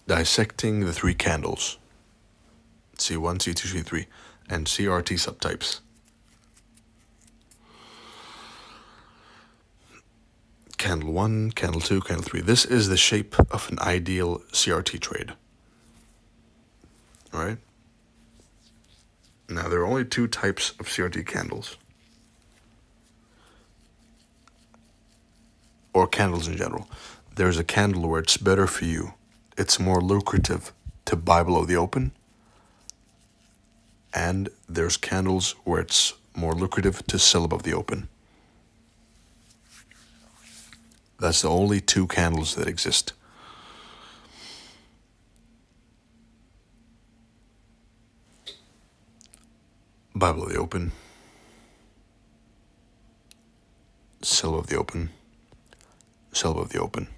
dissecting the three candles, C1, C2, C3, and CRT subtypes. Candle 1, candle 2, candle 3. This is the shape of an ideal CRT trade. All right? Now, there are only two types of CRT candles, or candles in general. There's a candle where it's better for you. It's more lucrative to buy below the open. And there's candles where it's more lucrative to sell above the open. That's the only two candles that exist. Buy below the open, sell above the open, sell above the open.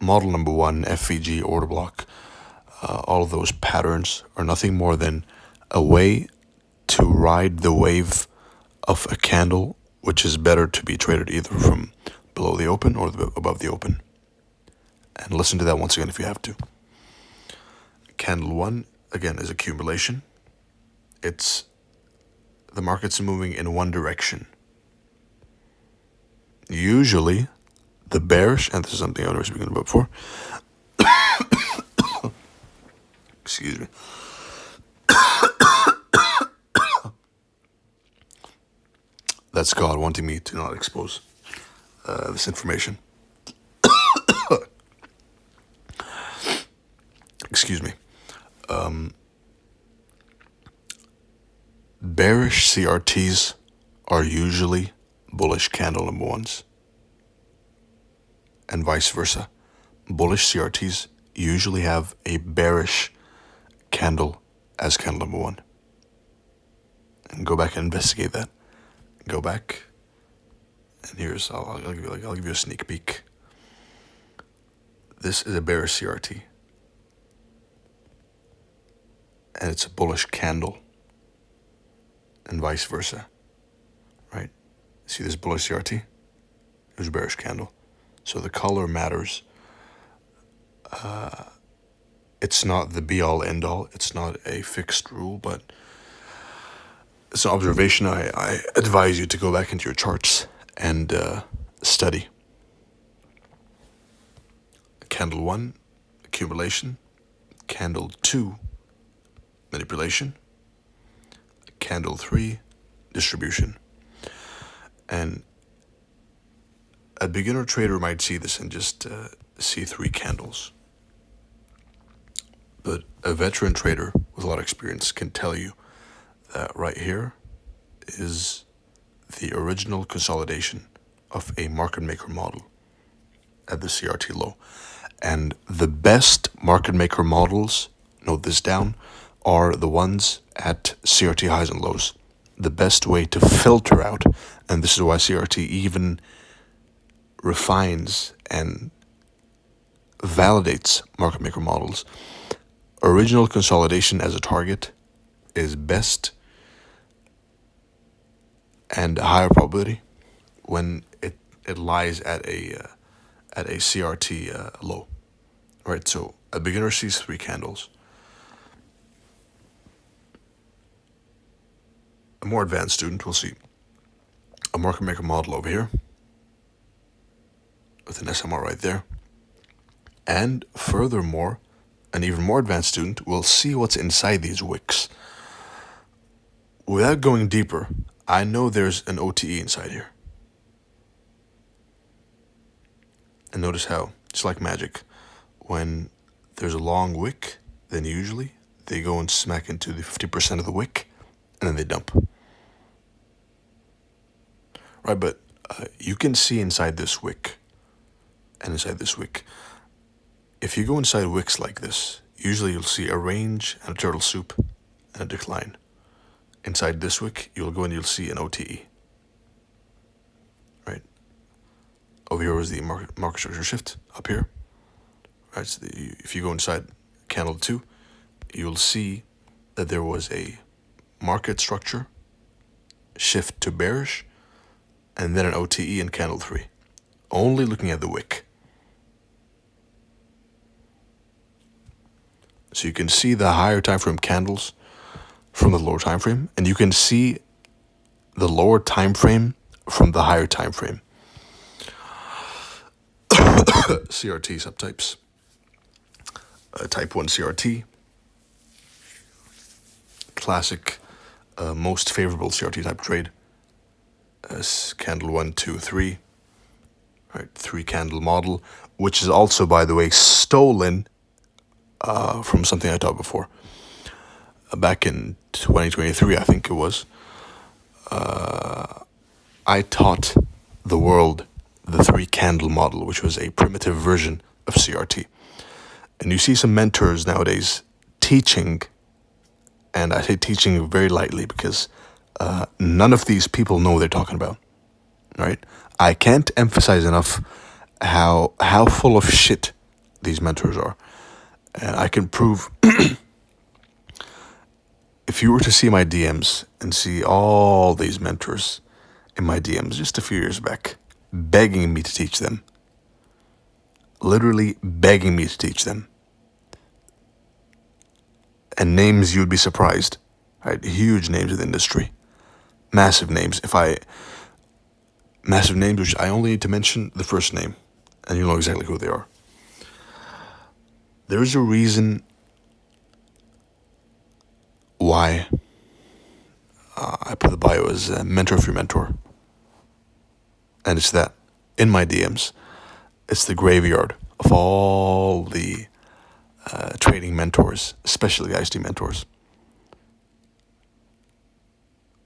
Model number 1, FVG, order block, all of those patterns are nothing more than a way to ride the wave of a candle, which is better to be traded either from below the open or above the open. And listen to that once again if you have to. Candle 1, again, is accumulation. It's the market's moving in one direction. Usually, the bearish, and this is something I was speaking about before. Excuse me. That's God wanting me to not expose this information. Excuse me. Bearish CRTs are usually bullish candle number 1s. And vice versa. Bullish CRTs usually have a bearish candle as candle number 1. And go back and investigate that. Go back, and here's I'll give you a sneak peek. This is a bearish CRT, and it's a bullish candle, and vice versa, right? See this bullish CRT? It was a bearish candle, so the color matters. It's not the be-all, end-all. It's not a fixed rule, but it's an observation. I advise you to go back into your charts and study. Candle 1, accumulation. Candle 2, manipulation. Candle 3, distribution. And a beginner trader might see this and just see 3 candles. But a veteran trader with a lot of experience can tell you that right here is the original consolidation of a market maker model at the CRT low. And the best market maker models, note this down, are the ones at CRT highs and lows. The best way to filter out, and this is why CRT even refines and validates market maker models. Original consolidation as a target is best and a higher probability when it lies at a CRT low, right? So a beginner sees 3 candles. A more advanced student will see a market maker model over here with an SMR right there. And furthermore, an even more advanced student will see what's inside these wicks. Without going deeper, I know there's an OTE inside here. And notice how, it's like magic. When there's a long wick, then usually they go and smack into the 50% of the wick, and then they dump. Right, but you can see inside this wick and inside this wick. If you go inside wicks like this, usually you'll see a range and a turtle soup and a decline. Inside this wick, you'll go and you'll see an OTE. Right? Over here was the market structure shift up here. Right? So if you go inside candle 2, you'll see that there was a market structure shift to bearish and then an OTE in candle 3. Only looking at the wick. So you can see the higher time frame candles from the lower time frame, and you can see the lower time frame from the higher time frame. CRT subtypes. Type 1 CRT. Classic, most favorable CRT type trade. Candle 1, 2, 3. Right, 3 candle model, which is also, by the way, stolen from something I taught before. Back in 2023, I think it was. I taught the world the 3 candle model, which was a primitive version of CRT. And you see some mentors nowadays teaching, and I say teaching very lightly because none of these people know what they're talking about, right? I can't emphasize enough how full of shit these mentors are. And I can prove, if you were to see my DMs and see all these mentors in my DMs just a few years back, begging me to teach them, literally begging me to teach them, and names you'd be surprised, right? Huge names in the industry, massive names. Massive names, which I only need to mention the first name, and you'll know exactly who they are. There's a reason why I put the bio as mentor for your mentor, and it's that in my DMs, it's the graveyard of all the trading mentors, especially IST mentors,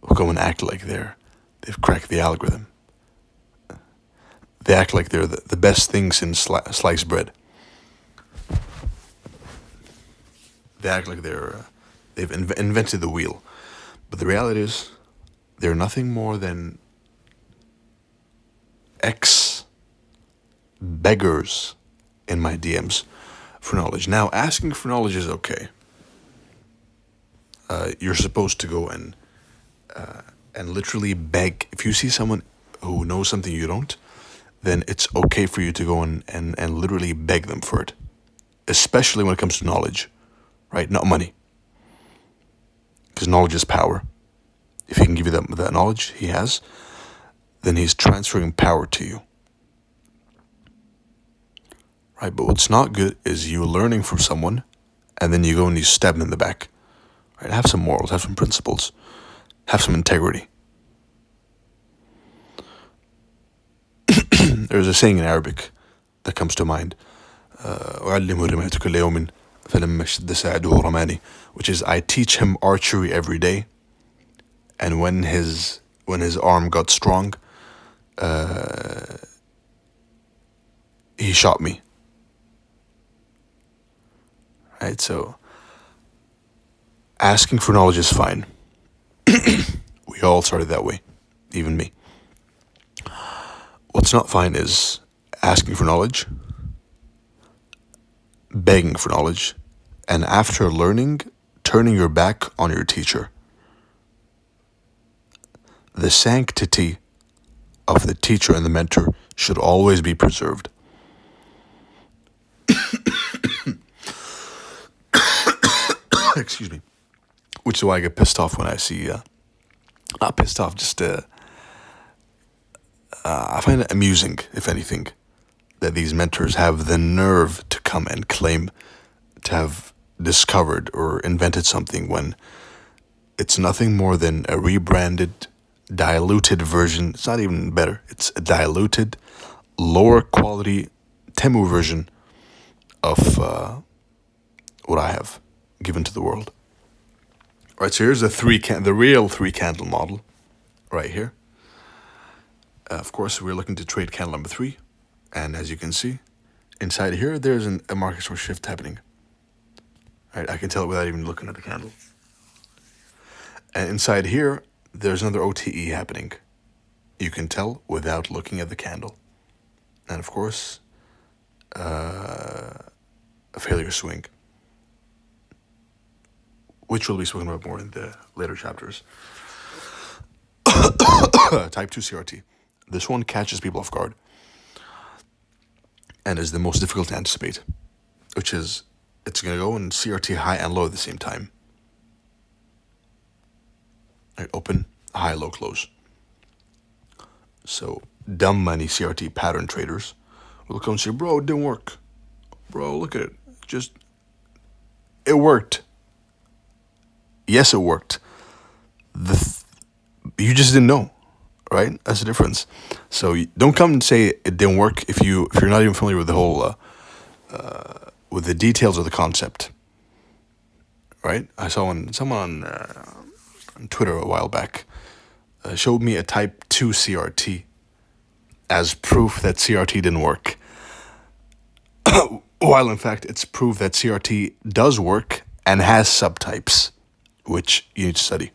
who go and act like they've cracked the algorithm. They act like they're the best thing since sliced bread. They act like they've invented the wheel. But the reality is, they're nothing more than ex-beggars in my DMs for knowledge. Now, asking for knowledge is okay. You're supposed to go and literally beg. If you see someone who knows something you don't, then it's okay for you to go and literally beg them for it. Especially when it comes to knowledge, right? Not money. Because knowledge is power. If he can give you that knowledge he has, then he's transferring power to you. Right? But what's not good is you learning from someone and then you go and you stab them in the back. Right? Have some morals, have some principles, have some integrity. There's a saying in Arabic that comes to mind, which is, I teach him archery every day, and when his arm got strong, he shot me. Right, so asking for knowledge is fine. We all started that way, even me. What's not fine is asking for knowledge, begging for knowledge, and after learning, turning your back on your teacher. The sanctity of the teacher and the mentor should always be preserved. Excuse me. Which is why I get pissed off when I see, not pissed off, just I find it amusing, if anything, that these mentors have the nerve to come and claim to have discovered or invented something when it's nothing more than a rebranded, diluted version. It's not even better. It's a diluted, lower quality Temu version of what I have given to the world. All right, so here's the real 3 candle model right here. Of course, we're looking to trade candle number 3. And as you can see, inside here, there's a market source shift happening. All right, I can tell it without even looking at the candle. And inside here, there's another OTE happening. You can tell without looking at the candle. And of course, a failure swing, which will be spoken about more in the later chapters. Type 2 CRT. This one catches people off guard and is the most difficult to anticipate, which is it's going to go in CRT high and low at the same time. Right, open, high, low, close. So dumb money CRT pattern traders will come and say, bro, it didn't work. Bro, look at it. It worked. Yes, it worked. You just didn't know, right? That's the difference. So don't come and say it didn't work if you're not even familiar with the whole with the details of the concept, right? I saw someone on Twitter a while back showed me a Type 2 CRT as proof that CRT didn't work, while in fact it's proof that CRT does work and has subtypes, which you need to study.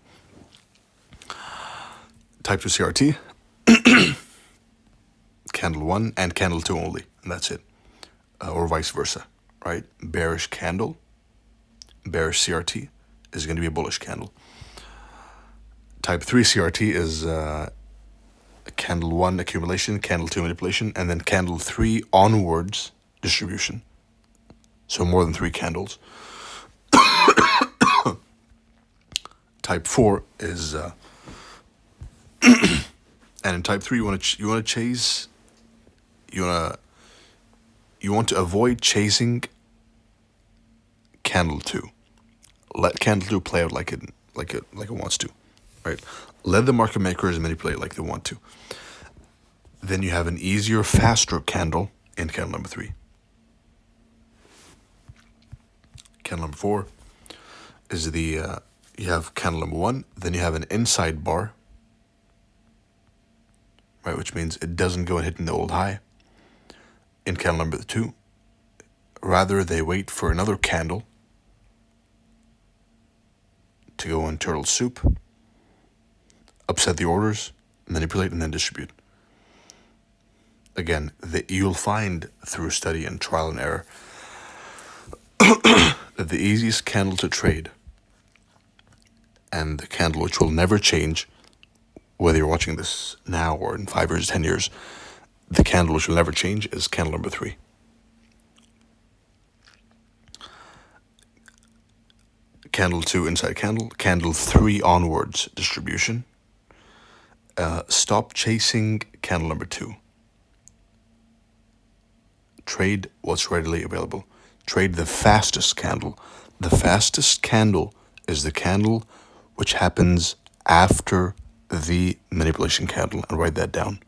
Type 2 CRT, candle 1 and candle 2 only, and that's it. Or vice versa, right? Bearish candle, bearish CRT is going to be a bullish candle. Type 3 CRT is candle 1 accumulation, candle 2 manipulation, and then candle 3 onwards distribution. So more than 3 candles. Type 4 is and in type 3 you want to chase, you want to avoid chasing candle 2. Let candle 2 play out like it wants to, right? Let the market makers manipulate like they want to. Then you have an easier, faster candle in candle number 3. Candle number 4 is you have candle number 1, then you have an inside bar, right, which means it doesn't go and hit in the old high. In candle number 2, rather they wait for another candle to go in turtle soup, upset the orders, manipulate, and then distribute. Again, you'll find through study and trial and error that the easiest candle to trade and the candle which will never change, whether you're watching this now or in 5 years, 10 years, the candle which will never change is candle number 3. Candle 2 inside candle, candle 3 onwards distribution. Stop chasing candle number 2. Trade what's readily available. Trade the fastest candle. The fastest candle is the candle which happens after the manipulation candle, and write that down.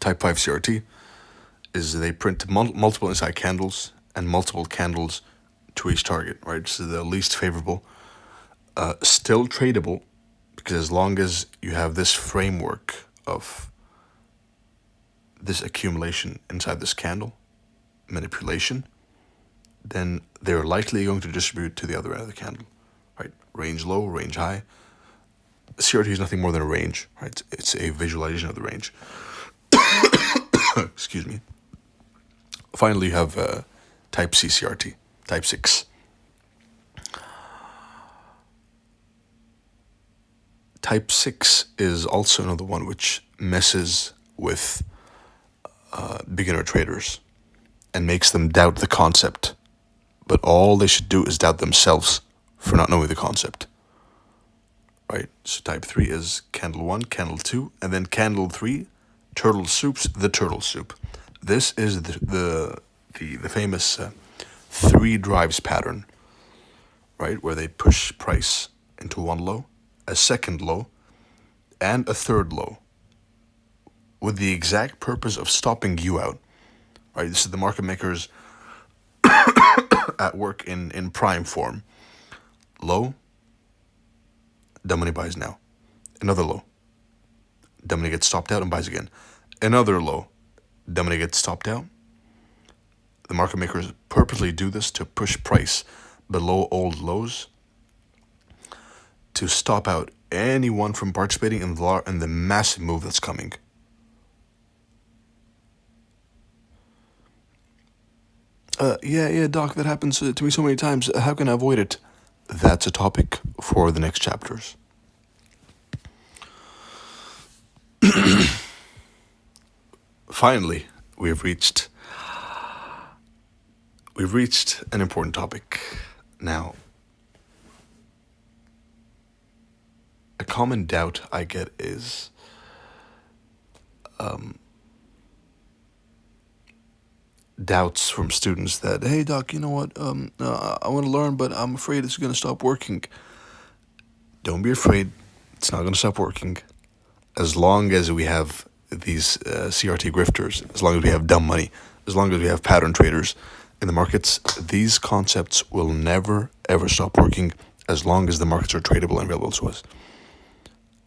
Type 5 CRT is they print multiple inside candles and multiple candles to each target, right? So the least favorable. Still tradable, because as long as you have this framework of this accumulation inside this candle, manipulation, then they're likely going to distribute to the other end of the candle, right? Range low, range high. CRT is nothing more than a range, right? It's a visualization of the range. Excuse me. Finally, you have Type C CRT, Type 6. Type 6 is also another one which messes with beginner traders and makes them doubt the concept. But all they should do is doubt themselves for not knowing the concept. Right? So type 3 is candle 1, candle 2, and then candle 3, turtle soups, the turtle soup. This is the famous 3 drives pattern, right? Where they push price into one low, a second low, and a third low, with the exact purpose of stopping you out, right? This is the market makers at work in prime form. Low, dumb money buys now. Another low, dumb money gets stopped out and buys again. Another low, dumb money gets stopped out. The market makers purposely do this to push price below old lows, to stop out anyone from participating in the massive move that's coming. Yeah, Doc, that happens to me so many times. How can I avoid it? That's a topic for the next chapters. Finally, we've reached we've reached an important topic. Now, a common doubt I get is doubts from students that, hey doc, you know what, I want to learn, but I'm afraid it's going to stop working. Don't be afraid. It's not going to stop working. As long as we have these CRT grifters, as long as we have dumb money, as long as we have pattern traders in the markets, these concepts will never ever stop working as long as the markets are tradable and available to us.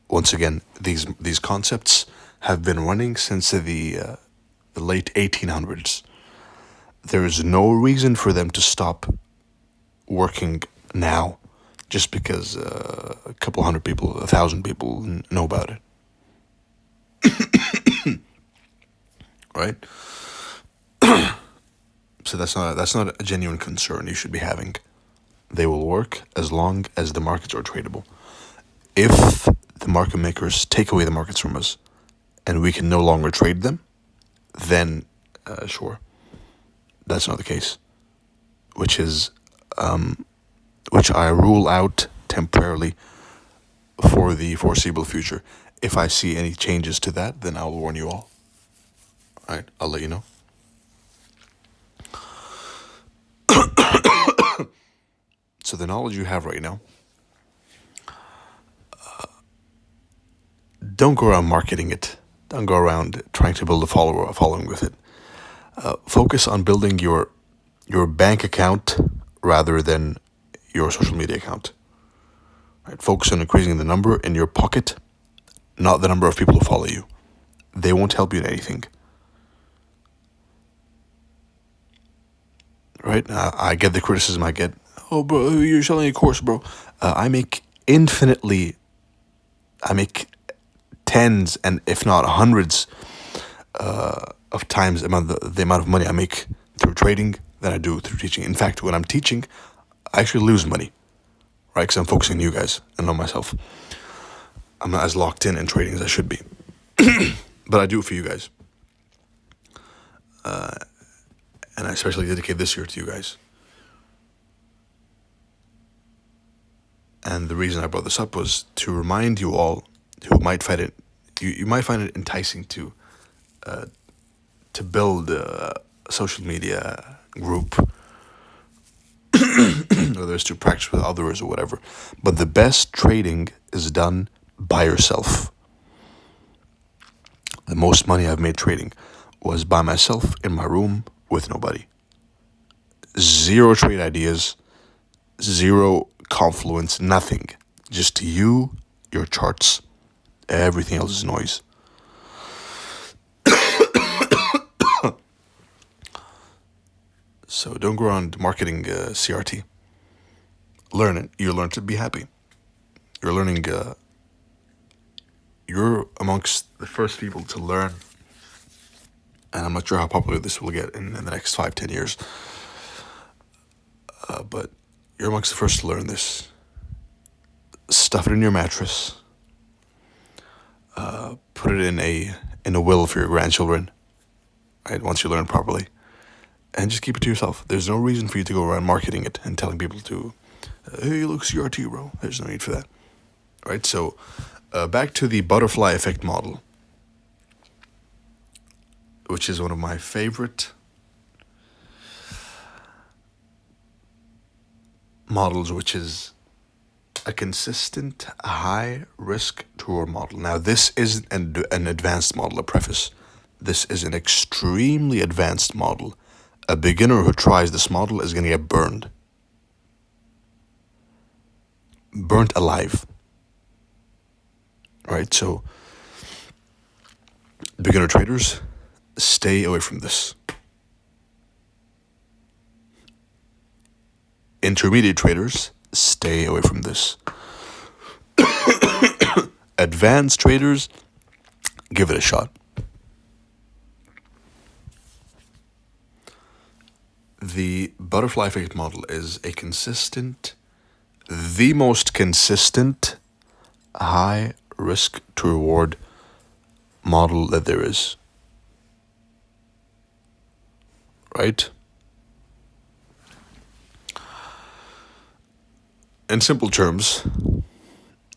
Once again, these concepts have been running since the late 1800s. There is no reason for them to stop working now just because a couple hundred people, 1,000 people know about it. Right? So that's not a genuine concern you should be having. They will work as long as the markets are tradable. If the market makers take away the markets from us and we can no longer trade them, then sure, that's not the case. Which I rule out temporarily for the foreseeable future. If I see any changes to that, then I'll warn you all. All right, I'll let you know. So the knowledge you have right now, don't go around marketing it. Don't go around trying to build a following with it. Focus on building your bank account rather than your social media account. Right? Focus on increasing the number in your pocket, not the number of people who follow you. They won't help you in anything. Right? I get the criticism I get. Oh, bro, you're selling a course, bro. I make tens and if not hundreds of times the amount of money I make through trading than I do through teaching. In fact, when I'm teaching, I actually lose money, right? Because I'm focusing on you guys and not myself. I'm not as locked in trading as I should be. But I do it for you guys. And I especially dedicate this year to you guys. And the reason I brought this up was to remind you all who might find it, you might find it enticing to build a social media group, whether it's to practice with others or whatever. But the best trading is done by yourself. The most money I've made trading was by myself in my room with nobody. Zero trade ideas, zero confluence, nothing. Just you, your charts. Everything else is noise. So don't go around marketing CRT. Learn it. You learn to be happy. You're learning. You're amongst the first people to learn. And I'm not sure how popular this will get in the next 5-10 years. But you're amongst the first to learn this. Stuff it in your mattress. Put it in a will for your grandchildren. Right, once you learn properly. And just keep it to yourself. There's no reason for you to go around marketing it and telling people to, hey, look, CRT, bro. There's no need for that. Right, so back to the butterfly effect model, which is one of my favorite models, which is a consistent high risk to reward model. Now, this isn't an advanced model, a preface. This is an extremely advanced model. A beginner who tries this model is going to get burned. Burnt alive. Right, so beginner traders, stay away from this. Intermediate traders, stay away from this. Advanced traders, give it a shot. The butterfly effect model is the most consistent high risk to reward model that there is. right? In simple terms,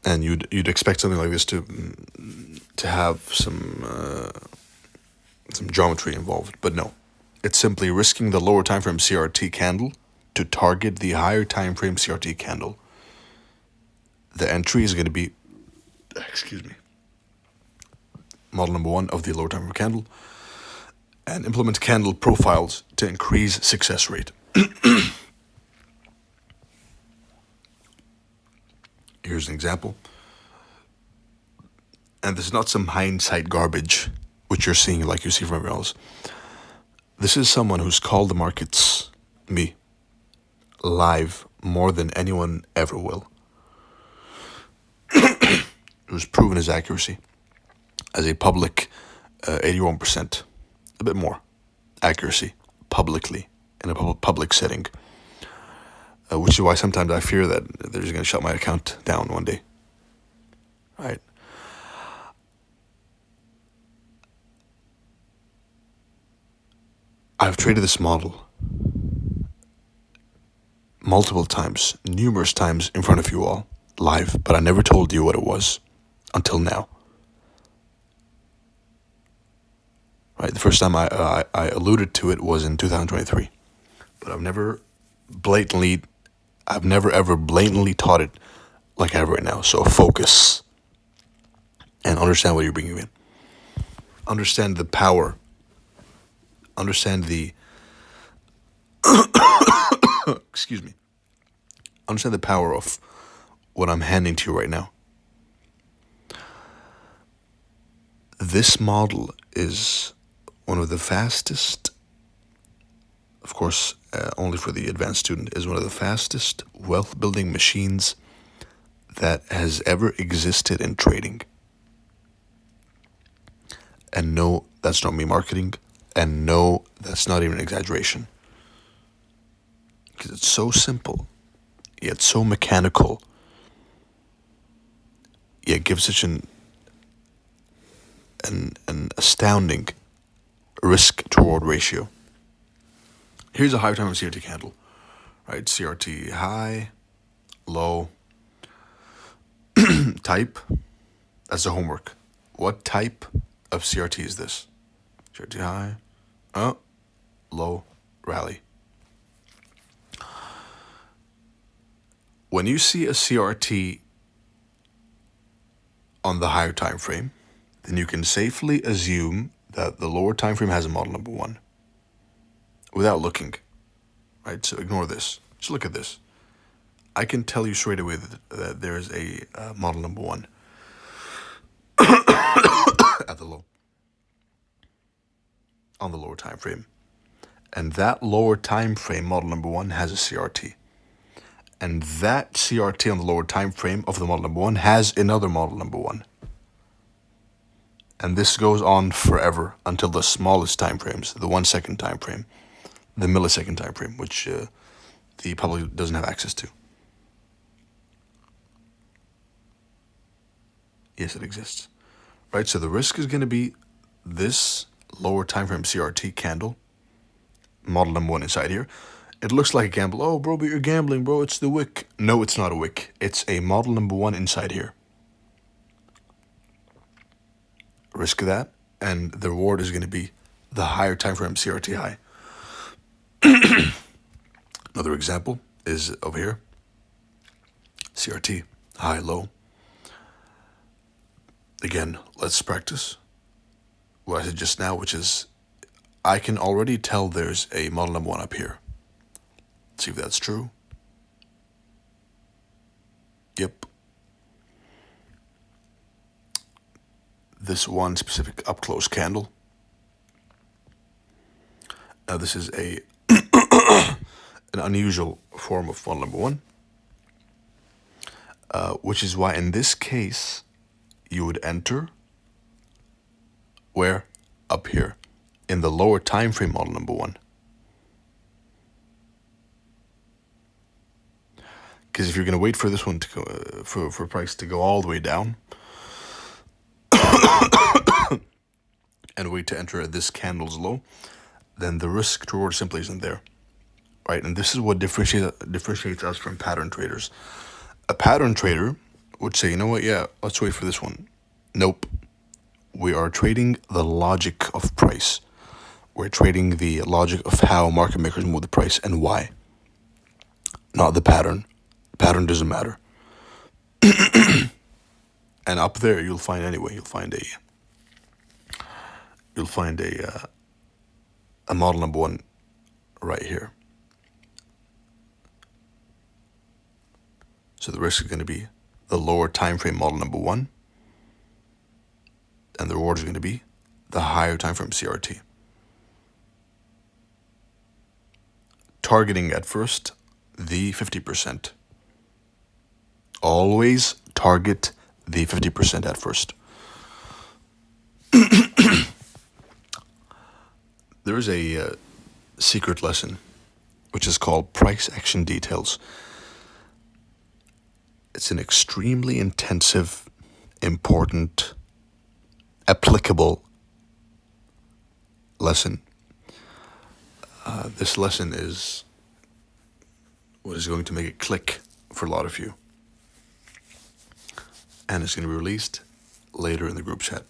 and you'd expect something like this to have some geometry involved, but no. It's simply risking the lower time frame CRT candle to target the higher time frame CRT candle. The entry is going to be, excuse me, model number 1 of the lower time frame candle, and implement candle profiles to increase success rate. Here's an example. And this is not some hindsight garbage, which you're seeing like you see from everyone else. This is someone who's called the markets, me, live more than anyone ever will. Who's proven his accuracy as a public 81%, a bit more accuracy publicly in a public setting. Which is why sometimes I fear that they're just going to shut my account down one day. Right? I've traded this model multiple times, numerous times in front of you all, live, but I never told you what it was until now. Right? The first time I alluded to it was in 2023, but I've never ever blatantly taught it like I have right now. So focus and understand what you're bringing in. Understand the power. Understand the excuse me. Understand the power of what I'm handing to you right now. This model is one of the fastest, of course, only for the advanced student, is one of the fastest wealth building machines that has ever existed in trading. And no, that's not me marketing. And no, that's not even an exaggeration. Because it's so simple, yet so mechanical, yet gives such an astounding risk to reward ratio. Here's a higher time of CRT candle, right? CRT high, low, type. That's the homework. What type of CRT is this? CRT high, low, rally. When you see a CRT on the higher time frame, then you can safely assume that the lower time frame has a model number 1 without looking, right? So ignore this. Just look at this. I can tell you straight away that there is a model number 1 at the low, on the lower time frame. And that lower time frame, model number 1, has a CRT. And that CRT on the lower time frame of the model number 1 has another model number 1. And this goes on forever until the smallest time frames, the 1 second time frame, the millisecond time frame, which the public doesn't have access to. Yes, it exists. Right, so the risk is going to be this lower time frame CRT candle, model number 1 inside here. It looks like a gamble. Oh, bro, but you're gambling, bro. It's the wick. No, it's not a wick. It's a model number 1 inside here. Risk that, and the reward is going to be the higher time frame CRT high. Another example is over here. CRT high, low. Again, let's practice what I said just now, which is I can already tell there's a model number 1 up here. See if that's true. Yep. This one specific up close candle. Now this is a an unusual form of model number 1, which is why in this case you would enter where? Up here in the lower time frame model number 1. Because if you're going to wait for this one to go, for price to go all the way down and wait to enter at this candle's low, then the risk to reward simply isn't there, right? And this is what differentiates us from pattern traders. A pattern trader would say, you know what, yeah, let's wait for this one. Nope. We are trading the logic of price. We're trading the logic of how market makers move the price and why, not the pattern. The pattern doesn't matter. And up there, you'll find a model number one right here. So the risk is going to be the lower time frame model number one, and the reward is going to be the higher time frame CRT. Targeting at first the 50%. Always target the 50% at first. There is a secret lesson which is called price action details. It's an extremely intensive, important, applicable lesson. This lesson is what is going to make it click for a lot of you. And it's going to be released later in the group chat.